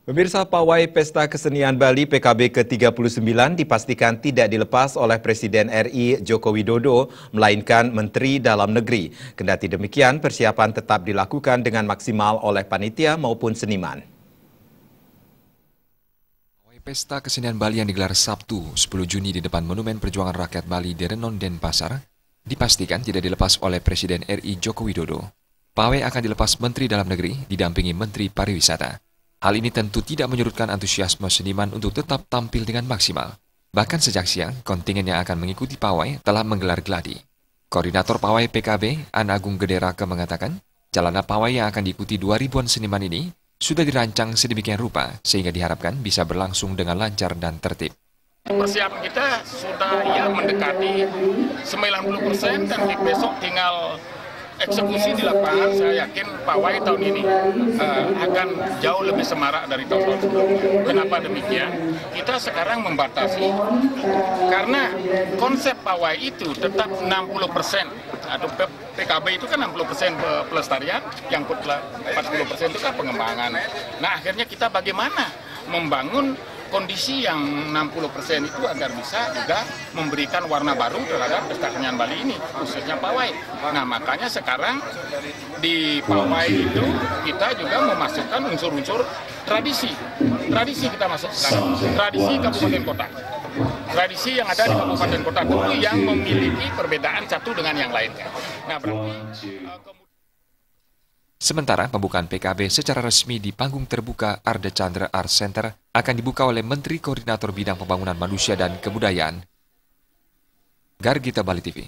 Pemirsa, pawai Pesta Kesenian Bali PKB ke-39 dipastikan tidak dilepas oleh Presiden RI Joko Widodo, melainkan Menteri Dalam Negeri. Kendati demikian, persiapan tetap dilakukan dengan maksimal oleh panitia maupun seniman. Pawai Pesta Kesenian Bali yang digelar Sabtu 10 Juni di depan Monumen Perjuangan Rakyat Bali di Renon Denpasar dipastikan tidak dilepas oleh Presiden RI Joko Widodo. Pawai akan dilepas Menteri Dalam Negeri didampingi Menteri Pariwisata. Hal ini tentu tidak menyurutkan antusiasme seniman untuk tetap tampil dengan maksimal. Bahkan sejak siang, kontingen yang akan mengikuti pawai telah menggelar gladi. Koordinator pawai PKB, An Agung Gede Rake mengatakan, jalana pawai yang akan diikuti 2.000-an seniman ini sudah dirancang sedemikian rupa sehingga diharapkan bisa berlangsung dengan lancar dan tertib. Persiapan kita sudah mendekati 90% dan besok tinggal eksekusi di lapangan. Saya yakin pawai tahun ini akan jauh lebih semarak dari tahun-tahun sebelumnya. Kenapa demikian? Kita sekarang membatasi karena konsep pawai itu tetap 60%. Atau PKB itu kan 60% pelestarian, yang 40% itu kan pengembangan. Nah, akhirnya kita bagaimana membangun kondisi yang 60% itu agar bisa juga memberikan warna baru terhadap Pesta Kesenian Bali ini, khususnya pawai. Nah, makanya sekarang di pawai itu kita juga memasukkan unsur-unsur tradisi. Tradisi kita masukkan, tradisi kabupaten kota. Tradisi yang ada di kabupaten kota itu yang memiliki perbedaan satu dengan yang lainnya. Nah, berarti Sementara pembukaan PKB secara resmi di panggung terbuka Arde Chandra Art Center akan dibuka oleh Menteri Koordinator Bidang Pembangunan Manusia dan Kebudayaan, Gargita Bali TV.